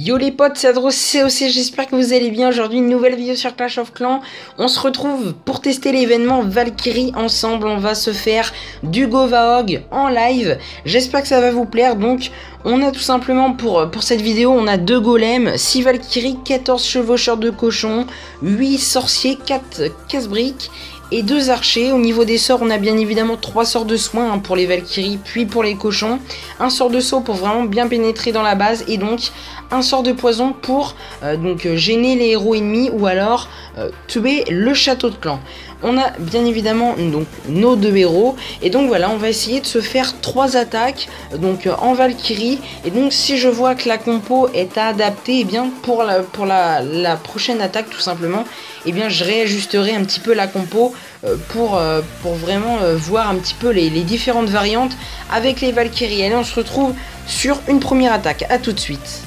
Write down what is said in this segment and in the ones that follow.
Yo les potes, c'est Adros COC, j'espère que vous allez bien. Aujourd'hui une nouvelle vidéo sur Clash of Clans. On se retrouve pour tester l'événement Valkyrie ensemble. On va se faire du Govahog en live. J'espère que ça va vous plaire. Donc on a tout simplement pour cette vidéo, on a 2 golems, 6 Valkyries, 14 chevaucheurs de cochons, 8 sorciers, 4 casse-briques et 2 archers. Au niveau des sorts, on a bien évidemment 3 sorts de soins pour les Valkyries, puis pour les cochons, un sort de saut pour vraiment bien pénétrer dans la base, et donc un sort de poison pour gêner les héros ennemis ou alors tuer le château de clan. On a bien évidemment donc nos 2 héros, et donc voilà, on va essayer de se faire 3 attaques donc en Valkyrie. Et donc si je vois que la compo est à adapter, et bien pour la prochaine attaque tout simplement, et bien je réajusterai un petit peu la compo pour vraiment voir un petit peu les différentes variantes avec les Valkyries. Allez, on se retrouve sur une première attaque, à tout de suite.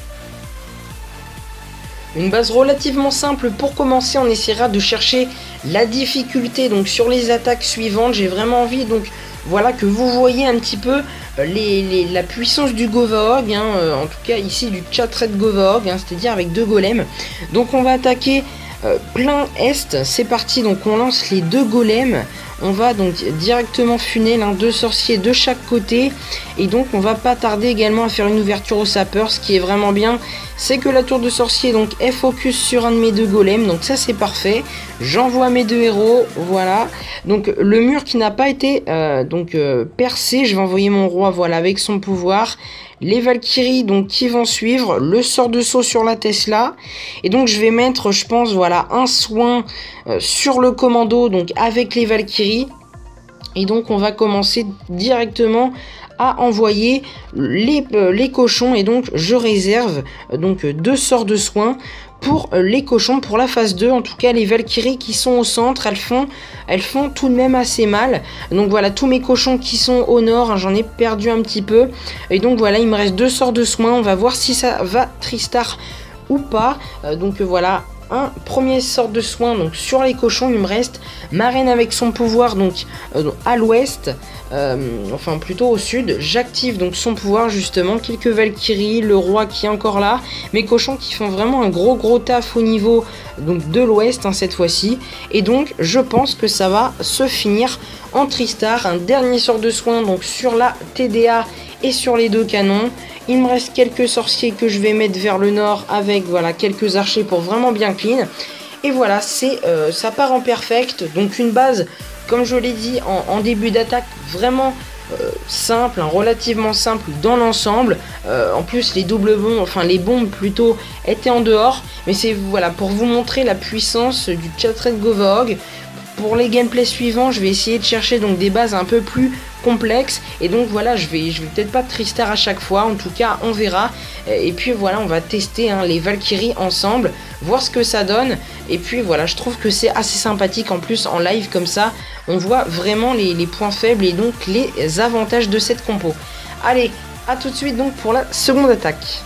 Une base relativement simple pour commencer. On essaiera de chercher la difficulté donc sur les attaques suivantes. J'ai vraiment envie donc voilà que vous voyez un petit peu la puissance du Govahog, en tout cas ici du Chatred Govahog, c'est-à-dire avec 2 golems. Donc on va attaquer plein est, c'est parti. Donc on lance les 2 golems. On va donc directement funnel, 2 sorciers de chaque côté, et donc on va pas tarder également à faire une ouverture au sapeur. Ce qui est vraiment bien, c'est que la tour de sorcier donc est focus sur un de mes 2 golems, donc ça c'est parfait. J'envoie mes 2 héros, voilà. Donc le mur qui n'a pas été percé, je vais envoyer mon roi, voilà, avec son pouvoir. Les Valkyries donc qui vont suivre, le sort de saut sur la Tesla, et donc je vais mettre, je pense, voilà, un soin sur le commando donc avec les Valkyries, et donc on va commencer directement à envoyer les cochons, et donc je réserve donc 2 sorts de soins pour les cochons pour la phase 2. En tout cas les Valkyries qui sont au centre, elles font tout de même assez mal. Donc voilà, tous mes cochons qui sont au nord, j'en ai perdu un petit peu, et donc voilà, il me reste 2 sorts de soins. On va voir si ça va Tristar ou pas. Voilà, un premier sort de soin donc sur les cochons. Il me reste ma reine avec son pouvoir donc à l'ouest, enfin plutôt au sud. J'active donc son pouvoir justement, quelques Valkyries, le roi qui est encore là, mes cochons qui font vraiment un gros taf au niveau donc de l'ouest cette fois-ci, et donc je pense que ça va se finir en Tristar. Un dernier sort de soin donc sur la TDA et sur les 2 canons. Il me reste quelques sorciers que je vais mettre vers le nord avec voilà quelques archers pour vraiment bien clean. Et voilà, ça part en perfect. Donc une base, comme je l'ai dit en début d'attaque, vraiment simple, relativement simple dans l'ensemble. En plus les doubles bombes, enfin les bombes plutôt, étaient en dehors. Mais c'est voilà pour vous montrer la puissance du Chatred Govahog. Pour les gameplays suivants, je vais essayer de chercher donc des bases un peu plus complexes, et donc voilà, je vais peut-être pas Tristar à chaque fois, en tout cas on verra. Et puis voilà, on va tester les Valkyries ensemble, voir ce que ça donne. Et puis voilà, je trouve que c'est assez sympathique en plus en live comme ça, on voit vraiment les points faibles et donc les avantages de cette compo. Allez, à tout de suite donc pour la seconde attaque.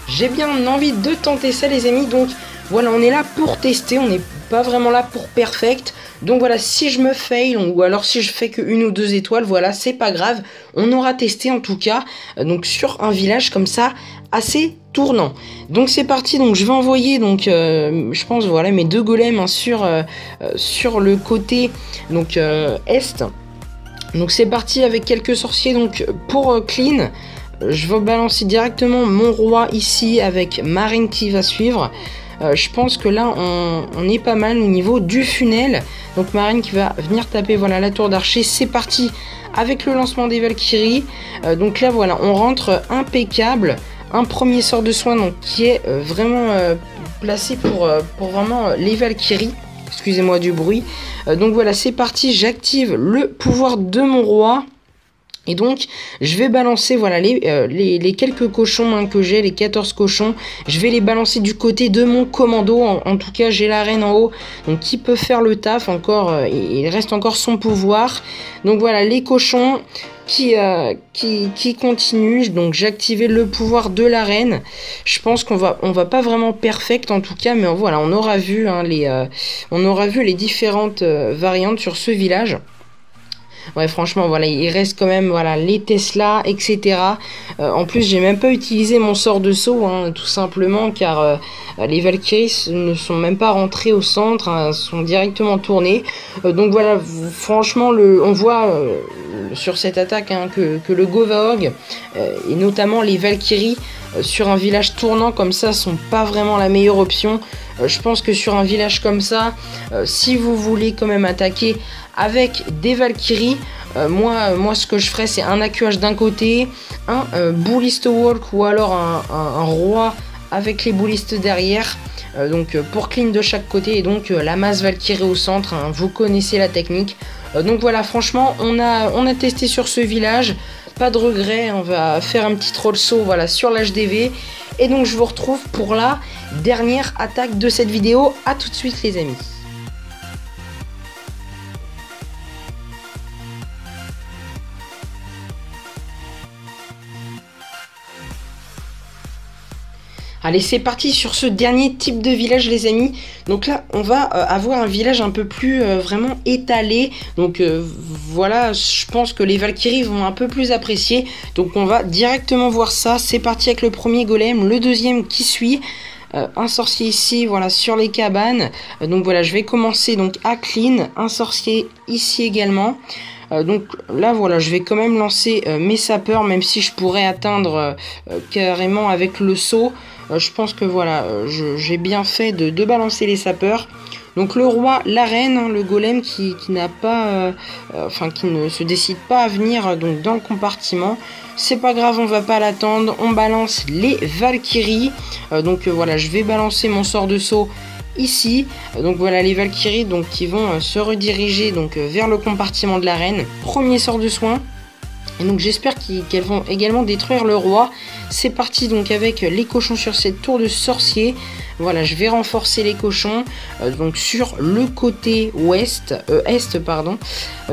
J'ai bien envie de tenter ça les amis, donc voilà, on est là pour tester, on n'est pas vraiment là pour perfect. Donc voilà, si je me fail ou alors si je fais que 1 ou 2 étoiles, voilà, c'est pas grave. On aura testé en tout cas donc sur un village comme ça assez tournant. Donc c'est parti, donc je vais envoyer donc je pense voilà mes 2 golems sur le côté donc est. Donc c'est parti avec quelques sorciers donc pour clean. Je vais balancer directement mon roi ici avec ma reine qui va suivre. Je pense que là on est pas mal au niveau du funnel. Donc ma reine qui va venir taper voilà la tour d'archer. C'est parti avec le lancement des Valkyries. Donc là voilà, on rentre impeccable. Un premier sort de soin donc qui est vraiment placé pour vraiment les Valkyries. Excusez-moi du bruit. Donc voilà, c'est parti, j'active le pouvoir de mon roi. Et donc je vais balancer voilà les quelques cochons que j'ai, les 14 cochons. Je vais les balancer du côté de mon commando. En tout cas j'ai la reine en haut, donc qui peut faire le taf encore. Il reste encore son pouvoir. Donc voilà les cochons qui continuent. Donc j'ai activé le pouvoir de la reine. Je pense qu'on va pas vraiment perfect en tout cas, mais voilà, on aura vu les différentes variantes sur ce village. Ouais, franchement, voilà, il reste quand même, voilà, les Tesla, etc. En plus, j'ai même pas utilisé mon sort de saut, hein, tout simplement, car les Valkyries ne sont même pas rentrées au centre, hein, sont directement tournées. Donc voilà, franchement, on voit sur cette attaque, hein, que le Govahog, et notamment les Valkyries, sur un village tournant comme ça, sont pas vraiment la meilleure option. Je pense que sur un village comme ça, si vous voulez quand même attaquer avec des Valkyries, moi ce que je ferais, c'est un AQH d'un côté, un Bullist Walk ou alors un roi avec les Bullistes derrière, donc pour clean de chaque côté, et donc la masse Valkyrie au centre, hein, vous connaissez la technique. Donc voilà, franchement, on a testé sur ce village, pas de regret, on va faire un petit troll saut, voilà, sur l'HDV. Et donc je vous retrouve pour la dernière attaque de cette vidéo. A tout de suite les amis. Allez, c'est parti sur ce dernier type de village les amis. Donc là on va avoir un village un peu plus vraiment étalé. Donc voilà, je pense que les Valkyries vont un peu plus apprécier. Donc on va directement voir ça. C'est parti avec le premier golem, le deuxième qui suit. Un sorcier ici, voilà, sur les cabanes. Donc voilà, je vais commencer donc à clean. Un sorcier ici également. Donc là voilà, je vais quand même lancer mes sapeurs, même si je pourrais atteindre carrément avec le saut. Je pense que voilà, j'ai bien fait de balancer les sapeurs. Donc le roi, la reine, hein, le golem qui n'a pas, enfin qui ne se décide pas à venir donc dans le compartiment. C'est pas grave, on va pas l'attendre. On balance les Valkyries. Donc voilà, je vais balancer mon sort de saut ici. Donc voilà les Valkyries donc qui vont se rediriger donc vers le compartiment de la reine. Premier sort de soin. Et donc j'espère qu'elles vont également détruire le roi. C'est parti donc avec les cochons sur cette tour de sorcier. Voilà, je vais renforcer les cochons donc sur le côté est pardon.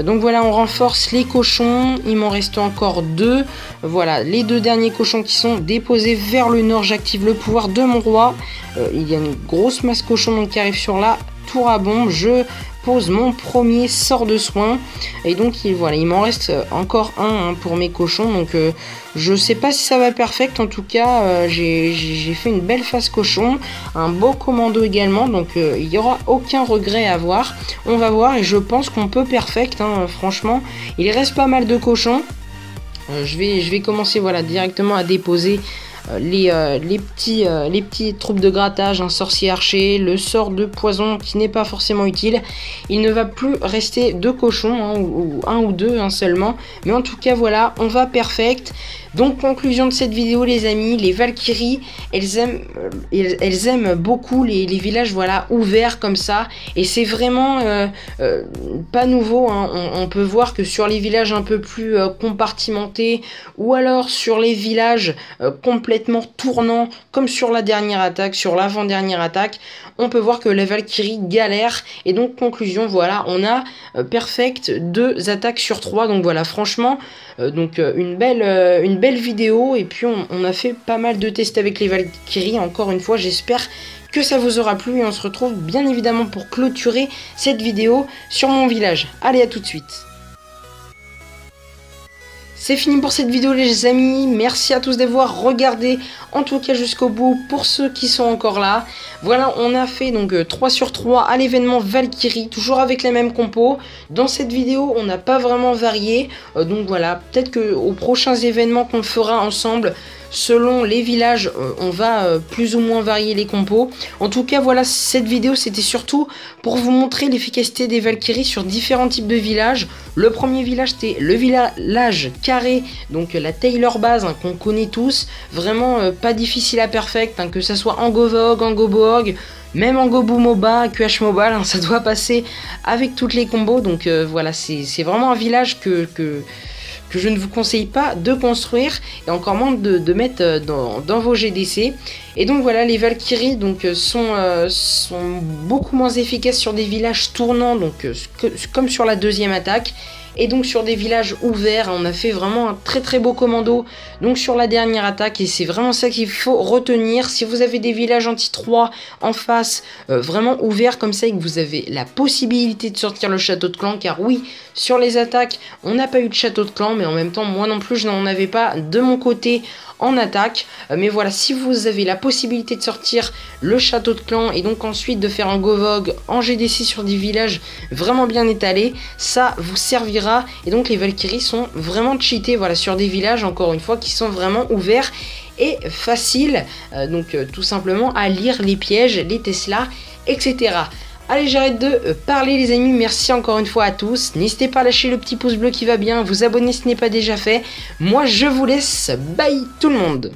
Donc voilà, on renforce les cochons. Il m'en reste encore 2. Voilà, les 2 derniers cochons qui sont déposés vers le nord. J'active le pouvoir de mon roi. Il y a une grosse masse cochon donc qui arrive sur la tour à bombe. Je pose mon premier sort de soin et donc voilà, il m'en reste encore un hein, pour mes cochons. Donc je sais pas si ça va perfect. En tout cas j'ai fait une belle phase cochon, un beau commando également, donc il n'y aura aucun regret à avoir. On va voir et je pense qu'on peut perfect hein, franchement il reste pas mal de cochons. Je vais commencer voilà directement à déposer les petits troupes de grattage, un sorcier archer, le sort de poison qui n'est pas forcément utile. Il ne va plus rester 2 cochons hein, ou 1 ou 2 hein, seulement, mais en tout cas voilà, on va perfect. Donc conclusion de cette vidéo les amis, les Valkyries elles aiment beaucoup les villages voilà ouverts comme ça, et c'est vraiment pas nouveau hein. On peut voir que sur les villages un peu plus compartimentés, ou alors sur les villages complètement tournants comme sur la dernière attaque, sur l'avant-dernière attaque, on peut voir que les Valkyries galèrent. Et donc conclusion, voilà, on a perfect 2 attaques sur 3. Donc voilà, franchement donc une belle vidéo. Et puis on a fait pas mal de tests avec les Valkyries. Encore une fois, j'espère que ça vous aura plu et on se retrouve bien évidemment pour clôturer cette vidéo sur mon village. Allez, à tout de suite. C'est fini pour cette vidéo les amis, merci à tous d'avoir regardé, en tout cas jusqu'au bout pour ceux qui sont encore là. Voilà, on a fait donc 3 sur 3 à l'événement Valkyrie, toujours avec les mêmes compos. Dans cette vidéo, on n'a pas vraiment varié, donc voilà, peut-être qu'aux prochains événements qu'on fera ensemble, selon les villages, on va plus ou moins varier les compos. En tout cas, voilà, cette vidéo, c'était surtout pour vous montrer l'efficacité des Valkyries sur différents types de villages. Le premier village, c'était le village carré, donc la Taylor base hein, qu'on connaît tous. Vraiment pas difficile à perfect, hein, que ça soit en Govahog, en Gobohog, même en Gobu Moba, QH Mobile, hein, ça doit passer avec toutes les combos. Donc voilà, c'est vraiment un village que je ne vous conseille pas de construire, et encore moins de mettre dans vos GDC. Et donc voilà, les Valkyries donc, sont beaucoup moins efficaces sur des villages tournants, donc comme sur la deuxième attaque. Et donc sur des villages ouverts, on a fait vraiment un très beau commando donc sur la dernière attaque, et c'est vraiment ça qu'il faut retenir. Si vous avez des villages anti-3 en face, vraiment ouverts comme ça, et que vous avez la possibilité de sortir le château de clan, car oui, sur les attaques, on n'a pas eu de château de clan, mais en même temps, moi non plus, je n'en avais pas de mon côté en attaque. Mais voilà, si vous avez la possibilité de sortir le château de clan et donc ensuite de faire un Govog en GDC sur des villages vraiment bien étalés, ça vous servira. Et donc les Valkyries sont vraiment cheatées, voilà, sur des villages, encore une fois, qui sont vraiment ouverts et faciles, tout simplement à lire les pièges, les Tesla, etc. Allez, j'arrête de parler les amis, merci encore une fois à tous. N'hésitez pas à lâcher le petit pouce bleu qui va bien, vous abonner si ce n'est pas déjà fait. Moi je vous laisse, bye tout le monde.